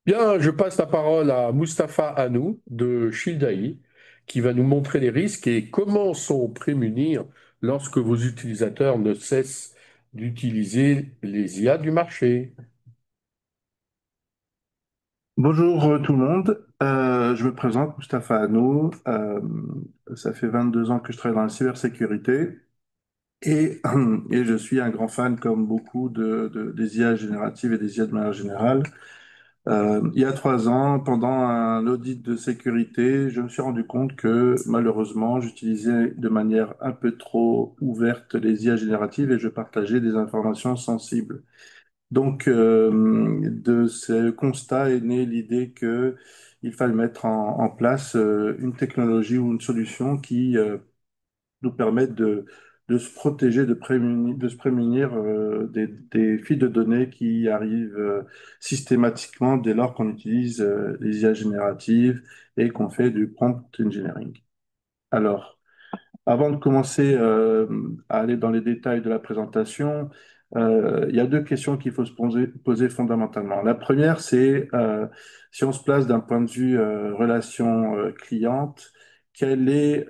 Bien, je passe la parole à Mustapha Anou de Shildaï, qui va nous montrer les risques et comment s'en prémunir lorsque vos utilisateurs ne cessent d'utiliser les IA du marché. Bonjour tout le monde. Je me présente, Mustapha Annou. Ça fait 22 ans que je travaille dans la cybersécurité et, et je suis un grand fan, comme beaucoup, des IA génératives et des IA de manière générale. Il y a 3 ans, pendant un audit de sécurité, je me suis rendu compte que malheureusement, j'utilisais de manière un peu trop ouverte les IA génératives et je partageais des informations sensibles. Donc, de ce constat est née l'idée que il fallait mettre en place une technologie ou une solution qui nous permette de se protéger, de se prémunir des fuites de données qui arrivent systématiquement dès lors qu'on utilise les IA génératives et qu'on fait du prompt engineering. Alors, avant de commencer à aller dans les détails de la présentation, il y a deux questions qu'il faut se poser fondamentalement. La première, c'est si on se place d'un point de vue relation cliente, quel est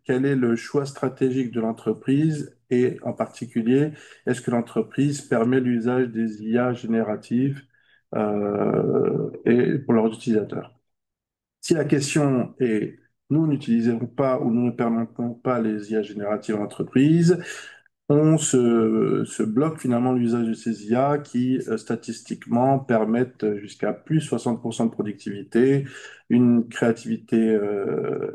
le choix stratégique de l'entreprise et en particulier, est-ce que l'entreprise permet l'usage des IA génératives et pour leurs utilisateurs? Si la question est nous n'utilisons pas ou nous ne permettons pas les IA génératives en entreprise, on se bloque finalement l'usage de ces IA qui, statistiquement, permettent jusqu'à plus 60% de productivité, une créativité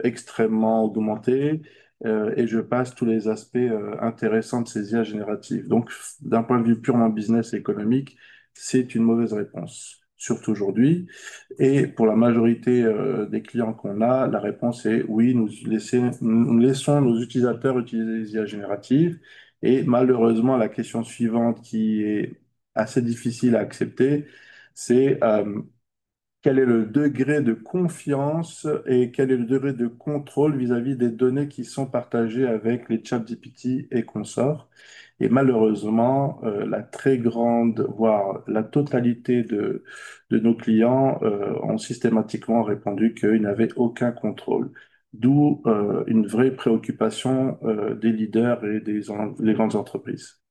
extrêmement augmentée, et je passe tous les aspects intéressants de ces IA génératives. Donc, d'un point de vue purement business et économique, c'est une mauvaise réponse, surtout aujourd'hui. Et pour la majorité des clients qu'on a, la réponse est oui, nous laissons nos utilisateurs utiliser les IA génératives. Et malheureusement, la question suivante qui est assez difficile à accepter, c'est quel est le degré de confiance et quel est le degré de contrôle vis-à-vis des données qui sont partagées avec les ChatGPT et consorts. Et malheureusement, la très grande, voire la totalité de nos clients ont systématiquement répondu qu'ils n'avaient aucun contrôle. D'où une vraie préoccupation des leaders et des grandes entreprises.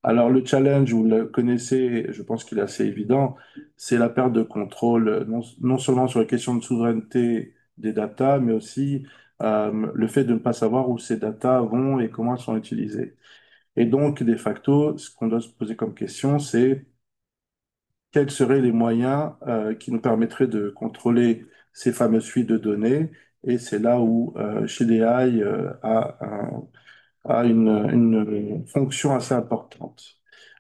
Alors, le challenge, vous le connaissez, je pense qu'il est assez évident, c'est la perte de contrôle, non seulement sur les questions de souveraineté des data, mais aussi le fait de ne pas savoir où ces data vont et comment elles sont utilisées. Et donc, de facto, ce qu'on doit se poser comme question, c'est quels seraient les moyens qui nous permettraient de contrôler ces fameuses fuites de données. Et c'est là où Shidei a une fonction assez importante.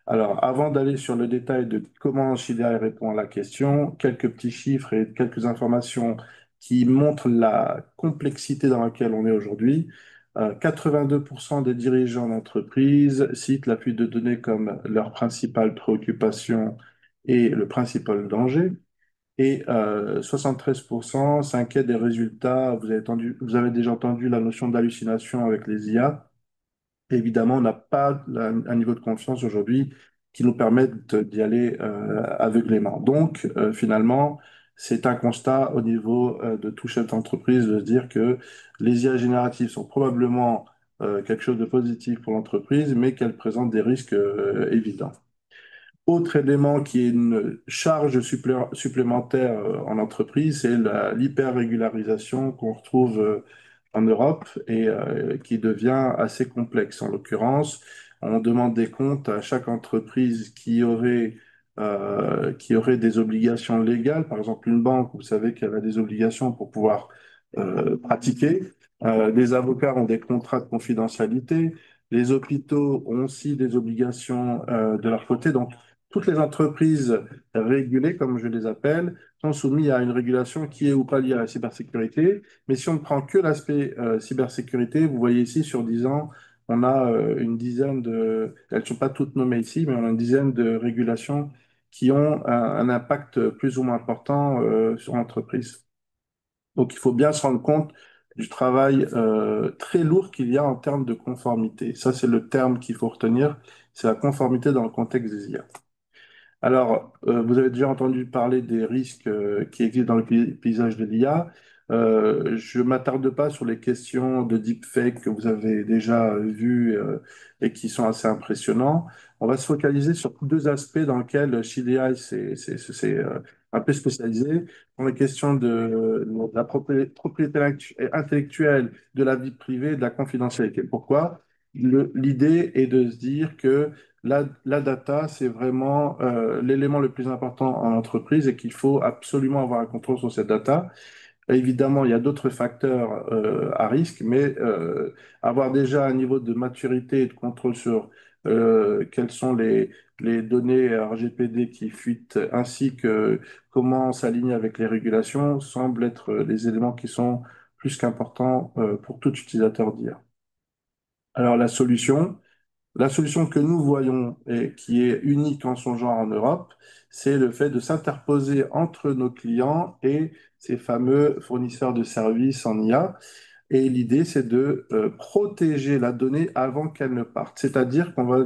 Alors, avant d'aller sur le détail de comment Shidei répond à la question, quelques petits chiffres et quelques informations qui montrent la complexité dans laquelle on est aujourd'hui. 82% des dirigeants d'entreprise citent la fuite de données comme leur principale préoccupation et le principal danger. Et 73% s'inquiètent des résultats. Vous avez déjà entendu la notion d'hallucination avec les IA. Évidemment, on n'a pas un niveau de confiance aujourd'hui qui nous permette d'y aller aveuglément. Donc, finalement, c'est un constat au niveau de tout chef d'entreprise de se dire que les IA génératives sont probablement quelque chose de positif pour l'entreprise, mais qu'elles présentent des risques évidents. Autre élément qui est une charge supplémentaire en entreprise, c'est l'hyper-régularisation qu'on retrouve en Europe et qui devient assez complexe. En l'occurrence, on demande des comptes à chaque entreprise qui aurait des obligations légales. Par exemple, une banque, vous savez qu'elle a des obligations pour pouvoir pratiquer. Les avocats ont des contrats de confidentialité. Les hôpitaux ont aussi des obligations de leur côté. Donc, toutes les entreprises régulées, comme je les appelle, sont soumises à une régulation qui est ou pas liée à la cybersécurité. Mais si on ne prend que l'aspect cybersécurité, vous voyez ici sur 10 ans, on a une dizaine elles ne sont pas toutes nommées ici, mais on a une dizaine de régulations qui ont un impact plus ou moins important sur l'entreprise. Donc il faut bien se rendre compte du travail très lourd qu'il y a en termes de conformité. Ça, c'est le terme qu'il faut retenir, c'est la conformité dans le contexte des IA. Alors, vous avez déjà entendu parler des risques qui existent dans le paysage de l'IA. Je ne m'attarde pas sur les questions de deepfake que vous avez déjà vues et qui sont assez impressionnants. On va se focaliser sur deux aspects dans lesquels Shield AI s'est un peu spécialisé. Dans les questions de la propriété intellectuelle, de la vie privée, de la confidentialité. Pourquoi? L'idée est de se dire que la data, c'est vraiment l'élément le plus important en entreprise et qu'il faut absolument avoir un contrôle sur cette data. Évidemment, il y a d'autres facteurs à risque, mais avoir déjà un niveau de maturité et de contrôle sur quelles sont les données RGPD qui fuitent, ainsi que comment s'aligner avec les régulations, semble être les éléments qui sont plus qu'importants pour tout utilisateur d'IA. Alors la solution que nous voyons et qui est unique en son genre en Europe, c'est le fait de s'interposer entre nos clients et ces fameux fournisseurs de services en IA. Et l'idée, c'est de protéger la donnée avant qu'elle ne parte. C'est-à-dire qu'on va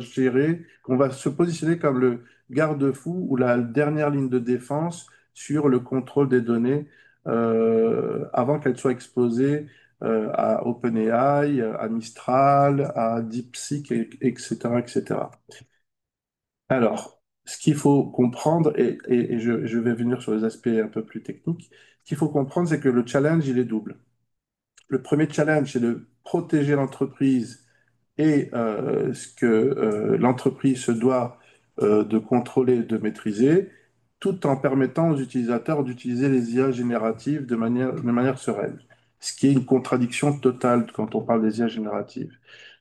se positionner comme le garde-fou ou la dernière ligne de défense sur le contrôle des données avant qu'elles soient exposées à OpenAI, à Mistral, à DeepSeek, etc., etc. Alors, ce qu'il faut comprendre, et je vais venir sur les aspects un peu plus techniques, ce qu'il faut comprendre, c'est que le challenge, il est double. Le premier challenge, c'est de protéger l'entreprise et ce que l'entreprise se doit de contrôler, de maîtriser, tout en permettant aux utilisateurs d'utiliser les IA génératives de manière sereine. Ce qui est une contradiction totale quand on parle des IA génératives.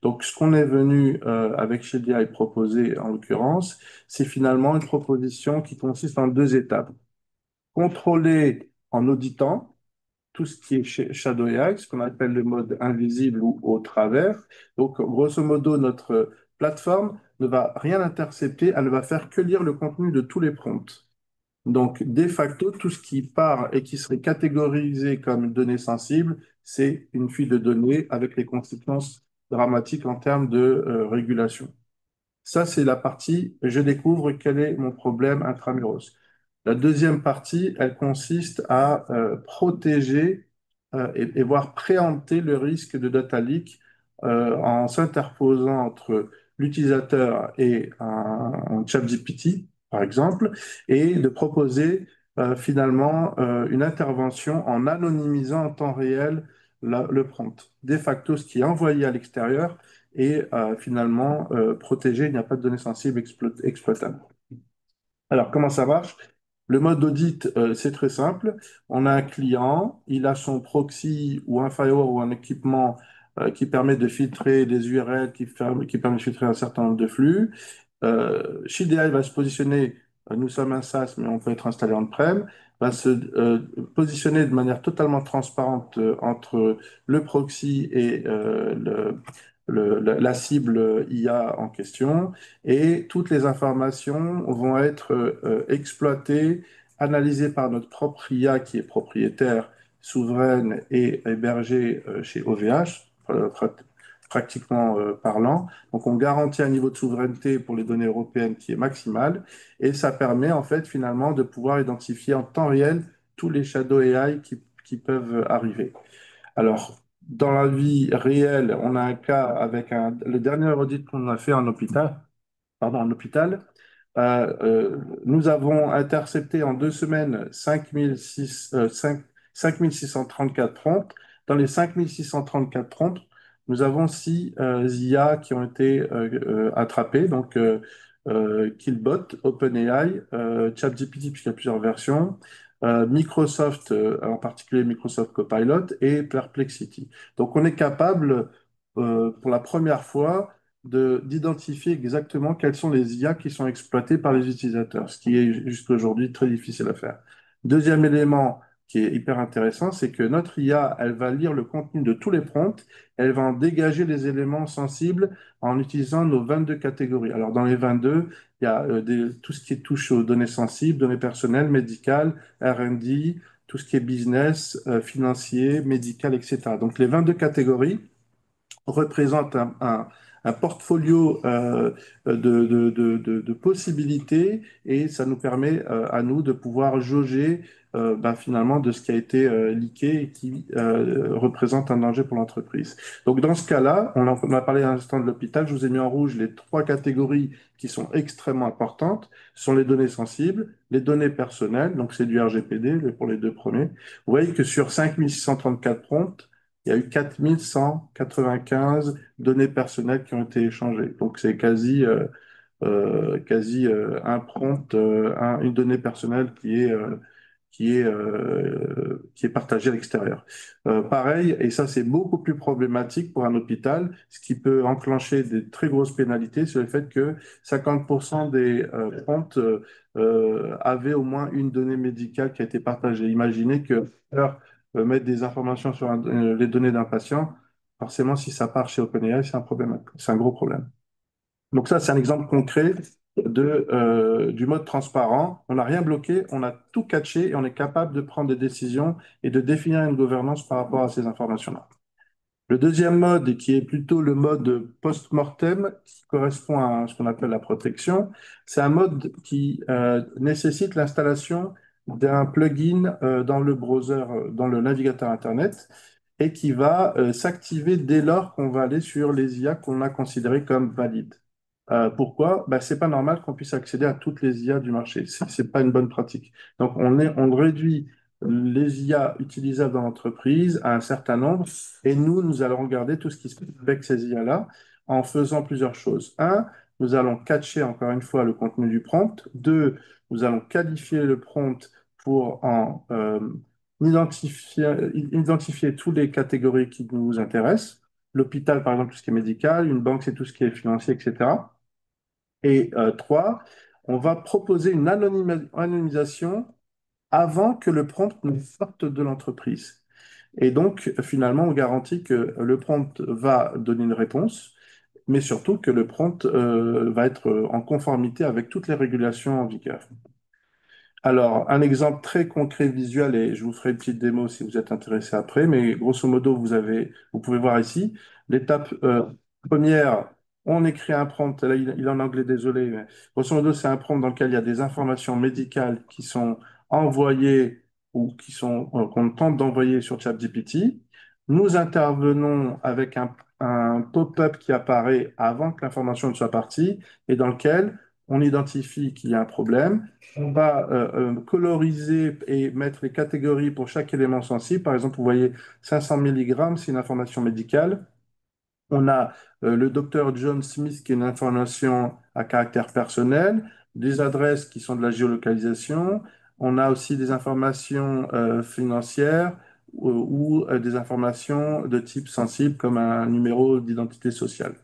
Donc, ce qu'on est venu avec chez DI proposer, en l'occurrence, c'est finalement une proposition qui consiste en deux étapes. Contrôler en auditant, tout ce qui est Shadow AI, ce qu'on appelle le mode invisible ou au travers. Donc, grosso modo, notre plateforme ne va rien intercepter, elle ne va faire que lire le contenu de tous les prompts. Donc, de facto, tout ce qui part et qui serait catégorisé comme une donnée sensible, c'est une fuite de données avec les conséquences dramatiques en termes de régulation. Ça, c'est la partie je découvre quel est mon problème intramuros. La deuxième partie, elle consiste à protéger et voire préempter le risque de data leak en s'interposant entre l'utilisateur et un ChatGPT, par exemple, et de proposer finalement une intervention en anonymisant en temps réel le prompt. De facto, ce qui est envoyé à l'extérieur et finalement protégé, il n'y a pas de données sensibles exploitables. Alors, comment ça marche? Le mode d'audit, c'est très simple. On a un client, il a son proxy ou un firewall ou un équipement qui permet de filtrer des URL, qui permet de filtrer un certain nombre de flux. Shield.ai va se positionner, nous sommes un SaaS, mais on peut être installé on-prem, va se positionner de manière totalement transparente entre le proxy et la cible IA en question, et toutes les informations vont être exploitées, analysées par notre propre IA qui est propriétaire, souveraine et hébergée chez OVH, pratiquement parlant. Donc, on garantit un niveau de souveraineté pour les données européennes qui est maximal et ça permet en fait finalement de pouvoir identifier en temps réel tous les shadow AI qui peuvent arriver. Alors, dans la vie réelle, on a un cas avec le dernier audit qu'on a fait en hôpital, pardon, en hôpital. Nous avons intercepté en 2 semaines 5634 prompts. Dans les 5634 prompts, nous avons 6 IA qui ont été attrapés. Donc, Killbot, OpenAI, ChatGPT, puisqu'il y a plusieurs versions, Microsoft, en particulier Microsoft Copilot, et Perplexity. Donc, on est capable, pour la première fois, d'identifier exactement quelles sont les IA qui sont exploitées par les utilisateurs, ce qui est jusqu'à aujourd'hui très difficile à faire. Deuxième élément qui est hyper intéressant, c'est que notre IA, elle va lire le contenu de tous les prompts, elle va en dégager les éléments sensibles en utilisant nos 22 catégories. Alors dans les 22, il y a tout ce qui touche aux données sensibles, données personnelles, médicales, R&D, tout ce qui est business, financier, médical, etc. Donc les 22 catégories représente un un portfolio de possibilités et ça nous permet à nous de pouvoir jauger finalement de ce qui a été leaké et qui représente un danger pour l'entreprise. Donc dans ce cas-là, on a parlé à l'instant de l'hôpital, je vous ai mis en rouge les trois catégories qui sont extrêmement importantes, ce sont les données sensibles, les données personnelles, donc c'est du RGPD pour les deux premiers. Vous voyez que sur 5634 prompts, il y a eu 4195 données personnelles qui ont été échangées. Donc c'est quasi un prompt, une donnée personnelle qui est partagée à l'extérieur. Pareil, et ça c'est beaucoup plus problématique pour un hôpital, ce qui peut enclencher des très grosses pénalités sur le fait que 50% des prompts avaient au moins une donnée médicale qui a été partagée. Imaginez que mettre des informations sur les données d'un patient, forcément si ça part chez OpenAI, c'est un problème, c'est un gros problème. Donc ça, c'est un exemple concret du mode transparent. On n'a rien bloqué, on a tout catché et on est capable de prendre des décisions et de définir une gouvernance par rapport à ces informations-là. Le deuxième mode, qui est plutôt le mode post-mortem, qui correspond à ce qu'on appelle la protection, c'est un mode qui nécessite l'installation d'un plugin dans le browser, dans le navigateur Internet, et qui va s'activer dès lors qu'on va aller sur les IA qu'on a considérées comme valides. Pourquoi? Ben, c'est pas normal qu'on puisse accéder à toutes les IA du marché. C'est pas une bonne pratique. Donc, on réduit les IA utilisables dans l'entreprise à un certain nombre et nous allons regarder tout ce qui se passe avec ces IA-là en faisant plusieurs choses. Un, nous allons catcher encore une fois le contenu du prompt. Deux, nous allons qualifier le prompt pour en identifier toutes les catégories qui nous intéressent. L'hôpital, par exemple, tout ce qui est médical, une banque, c'est tout ce qui est financier, etc. Et trois, on va proposer une anonymisation avant que le prompt ne sorte de l'entreprise. Et donc, finalement, on garantit que le prompt va donner une réponse, mais surtout que le prompt va être en conformité avec toutes les régulations en vigueur. Alors, un exemple très concret visuel, et je vous ferai une petite démo si vous êtes intéressé après, mais grosso modo, vous pouvez voir ici, l'étape première, on écrit un prompt, là il est en anglais, désolé, mais grosso modo, c'est un prompt dans lequel il y a des informations médicales qui sont envoyées ou qu'on tente d'envoyer sur ChatGPT. Nous intervenons avec un pop-up qui apparaît avant que l'information ne soit partie et dans lequel on identifie qu'il y a un problème. On va coloriser et mettre les catégories pour chaque élément sensible. Par exemple, vous voyez 500 mg, c'est une information médicale. On a le docteur John Smith qui est une information à caractère personnel, des adresses qui sont de la géolocalisation. On a aussi des informations financières ou des informations de type sensible comme un numéro d'identité sociale.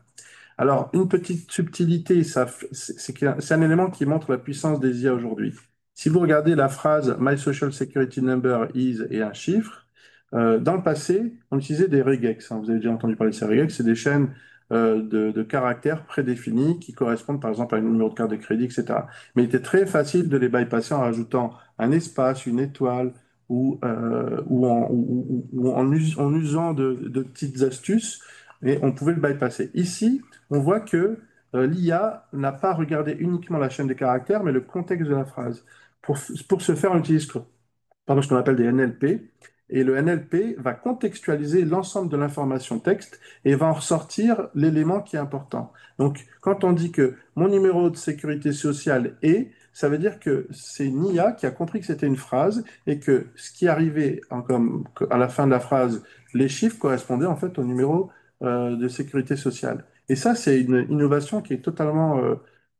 Alors, une petite subtilité, c'est un élément qui montre la puissance des IA aujourd'hui. Si vous regardez la phrase My Social Security Number is et un chiffre, dans le passé, on utilisait des regex. Vous avez déjà entendu parler de ces regex. C'est des chaînes de caractères prédéfinis qui correspondent par exemple à un numéro de carte de crédit, etc. Mais il était très facile de les bypasser en rajoutant un espace, une étoile ou en usant de petites astuces. Et on pouvait le bypasser. Ici, on voit que l'IA n'a pas regardé uniquement la chaîne des caractères, mais le contexte de la phrase. Pour ce faire, on utilise ce qu'on appelle des NLP. Et le NLP va contextualiser l'ensemble de l'information texte et va en ressortir l'élément qui est important. Donc, quand on dit que mon numéro de sécurité sociale est, ça veut dire que c'est une IA qui a compris que c'était une phrase et que ce qui arrivait à la fin de la phrase, les chiffres correspondaient en fait au numéro de sécurité sociale. Et ça, c'est une innovation qui est totalement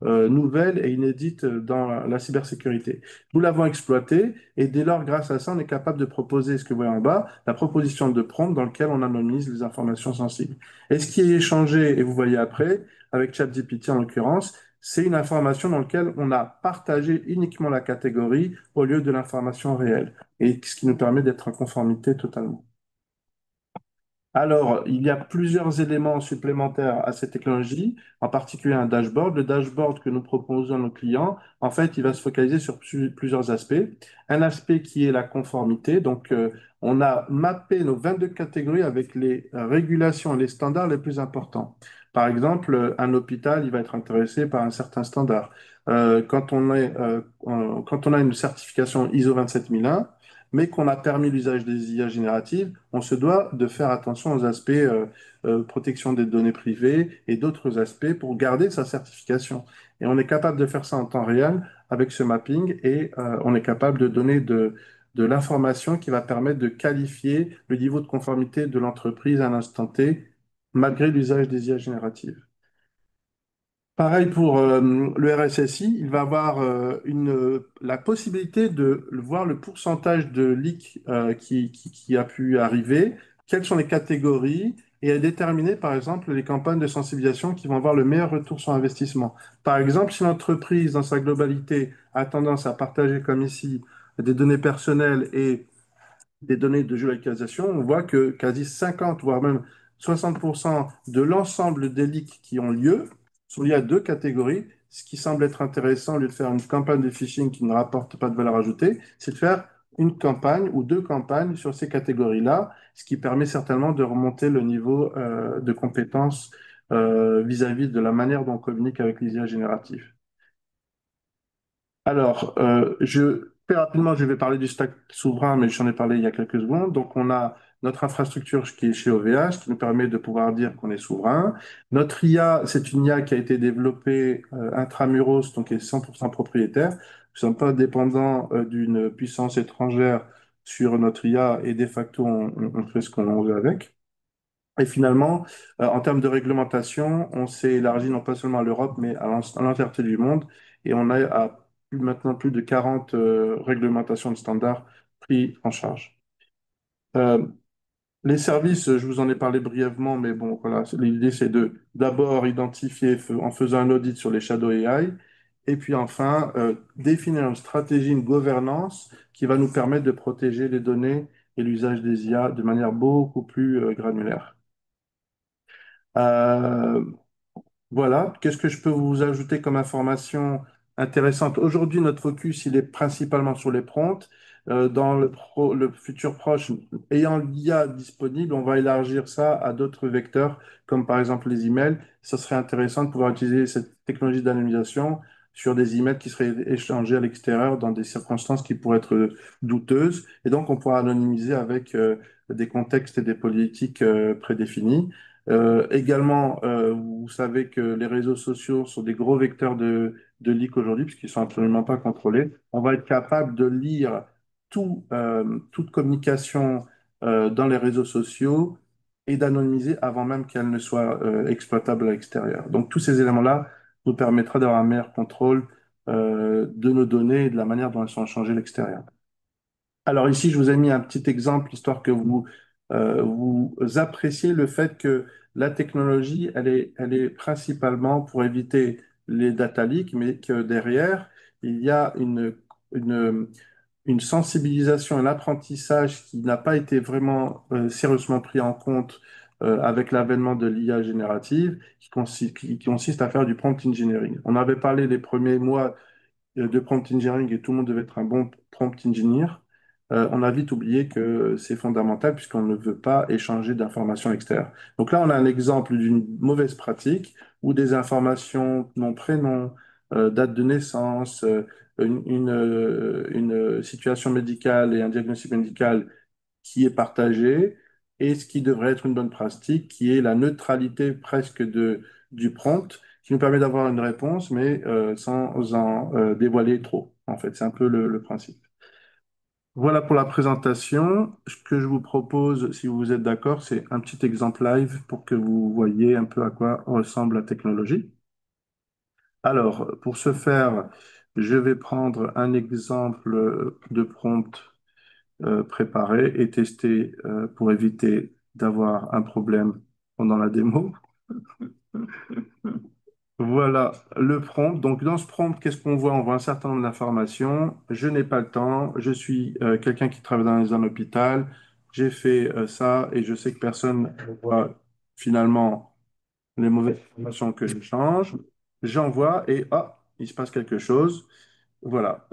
nouvelle et inédite dans la cybersécurité. Nous l'avons exploité et dès lors, grâce à ça, on est capable de proposer ce que vous voyez en bas, la proposition de prompt dans lequel on anonymise les informations sensibles. Et ce qui est échangé, et vous voyez après, avec ChatGPT en l'occurrence, c'est une information dans laquelle on a partagé uniquement la catégorie au lieu de l'information réelle, et ce qui nous permet d'être en conformité totalement. Alors, il y a plusieurs éléments supplémentaires à cette technologie, en particulier un dashboard. Le dashboard que nous proposons à nos clients, en fait, il va se focaliser sur plusieurs aspects. Un aspect qui est la conformité. Donc, on a mappé nos 22 catégories avec les régulations et les standards les plus importants. Par exemple, un hôpital, il va être intéressé par un certain standard. Quand on a une certification ISO 27001, mais qu'on a permis l'usage des IA génératives, on se doit de faire attention aux aspects protection des données privées et d'autres aspects pour garder sa certification. Et on est capable de faire ça en temps réel avec ce mapping et on est capable de donner de l'information qui va permettre de qualifier le niveau de conformité de l'entreprise à un instant T, malgré l'usage des IA génératives. Pareil pour le RSSI, il va avoir la possibilité de voir le pourcentage de leaks qui a pu arriver, quelles sont les catégories, et à déterminer par exemple les campagnes de sensibilisation qui vont avoir le meilleur retour sur investissement. Par exemple, si l'entreprise dans sa globalité a tendance à partager comme ici des données personnelles et des données de géolocalisation, on voit que quasi 50, voire même 60% de l'ensemble des leaks qui ont lieu sont liés à deux catégories. Ce qui semble être intéressant, au lieu de faire une campagne de phishing qui ne rapporte pas de valeur ajoutée, c'est de faire une campagne ou deux campagnes sur ces catégories-là, ce qui permet certainement de remonter le niveau de compétences vis-à-vis de la manière dont on communique avec les IA génératives. Alors, très rapidement, je vais parler du stack souverain, mais j'en ai parlé il y a quelques secondes. Donc, on a notre infrastructure qui est chez OVH, qui nous permet de pouvoir dire qu'on est souverain. Notre IA, c'est une IA qui a été développée intramuros, donc qui est 100% propriétaire. Nous ne sommes pas dépendants d'une puissance étrangère sur notre IA et de facto, on fait ce qu'on veut avec. Et finalement, en termes de réglementation, on s'est élargi non pas seulement à l'Europe, mais à l'entièreté du monde. Et on a maintenant plus de 40 réglementations de standards pris en charge. Euh, les services, je vous en ai parlé brièvement, mais bon, voilà, l'idée c'est de d'abord identifier en faisant un audit sur les shadow AI, et puis enfin définir une stratégie, une gouvernance qui va nous permettre de protéger les données et l'usage des IA de manière beaucoup plus granulaire. Euh, Voilà, qu'est-ce que je peux vous ajouter comme information intéressante? Aujourd'hui, notre focus, il est principalement sur les prompts. Dans le futur proche, ayant l'IA disponible, on va élargir ça à d'autres vecteurs, comme par exemple les emails. Ce serait intéressant de pouvoir utiliser cette technologie d'anonymisation sur des emails qui seraient échangés à l'extérieur dans des circonstances qui pourraient être douteuses. Et donc, on pourra anonymiser avec des contextes et des politiques prédéfinis. Également, vous savez que les réseaux sociaux sont des gros vecteurs de leaks aujourd'hui, puisqu'ils sont absolument pas contrôlés. On va être capable de lire toute communication dans les réseaux sociaux et d'anonymiser avant même qu'elle ne soit exploitable à l'extérieur. Donc, tous ces éléments-là nous permettra d'avoir un meilleur contrôle de nos données et de la manière dont elles sont échangées à l'extérieur. Alors ici, je vous ai mis un petit exemple, histoire que vous appréciez le fait que la technologie, elle est principalement pour éviter les data leaks, mais que derrière, il y a une, une sensibilisation, un apprentissage qui n'a pas été vraiment sérieusement pris en compte avec l'avènement de l'IA générative, qui consiste à faire du prompt engineering. On avait parlé les premiers mois de prompt engineering et tout le monde devait être un bon prompt engineer, on a vite oublié que c'est fondamental puisqu'on ne veut pas échanger d'informations extérieures. Donc là, on a un exemple d'une mauvaise pratique où des informations, nom, prénom, date de naissance, une situation médicale et un diagnostic médical qui est partagé et ce qui devrait être une bonne pratique, qui est la neutralité presque du prompt, qui nous permet d'avoir une réponse, mais sans en dévoiler trop. En fait, c'est un peu le principe. Voilà pour la présentation. Ce que je vous propose, si vous êtes d'accord, c'est un petit exemple live pour que vous voyez un peu à quoi ressemble la technologie. Alors, pour ce faire, je vais prendre un exemple de prompt préparé et tester pour éviter d'avoir un problème pendant la démo. Voilà le prompt. Donc, dans ce prompt, qu'est-ce qu'on voit? On voit un certain nombre d'informations. Je n'ai pas le temps. Je suis quelqu'un qui travaille dans un hôpital. J'ai fait ça et je sais que personne ne voit finalement les mauvaises informations que je change. J'envoie et il se passe quelque chose. Voilà.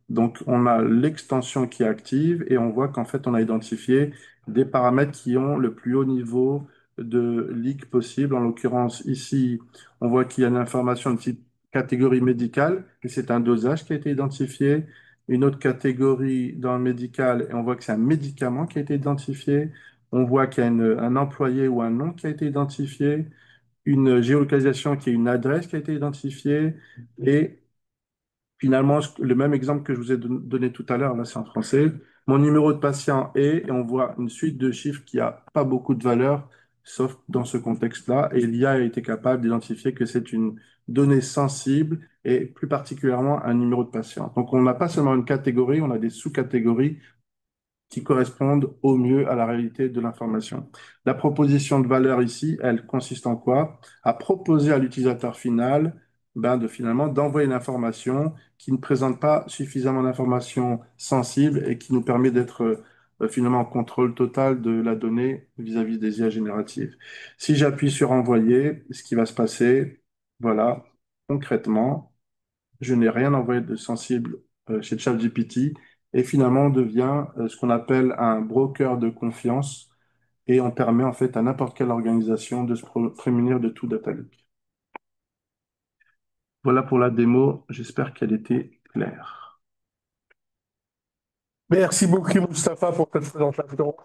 Donc, on a l'extension qui est active et on voit qu'en fait, on a identifié des paramètres qui ont le plus haut niveau de leaks possibles. En l'occurrence, ici, on voit qu'il y a une information de type catégorie médicale, et c'est un dosage qui a été identifié. Une autre catégorie dans le médical, et on voit que c'est un médicament qui a été identifié. On voit qu'il y a un employé ou un nom qui a été identifié, une géolocalisation qui est une adresse qui a été identifiée, et finalement, le même exemple que je vous ai donné tout à l'heure, là c'est en français, mon numéro de patient est, et on voit une suite de chiffres qui n'a pas beaucoup de valeur, sauf dans ce contexte-là, et l'IA a été capable d'identifier que c'est une donnée sensible, et plus particulièrement un numéro de patient. Donc on n'a pas seulement une catégorie, on a des sous-catégories qui correspondent au mieux à la réalité de l'information. La proposition de valeur ici, elle consiste en quoi? À proposer à l'utilisateur final de finalement d'envoyer une information qui ne présente pas suffisamment d'informations sensibles et qui nous permet d'être finalement en contrôle total de la donnée vis-à-vis des IA génératives. Si j'appuie sur envoyer, ce qui va se passer, voilà, concrètement, je n'ai rien envoyé de sensible chez ChatGPT et finalement on devient ce qu'on appelle un broker de confiance et on permet en fait à n'importe quelle organisation de se prémunir de tout data leak. Voilà pour la démo, j'espère qu'elle était claire. Merci beaucoup, Mustapha, pour cette présentation.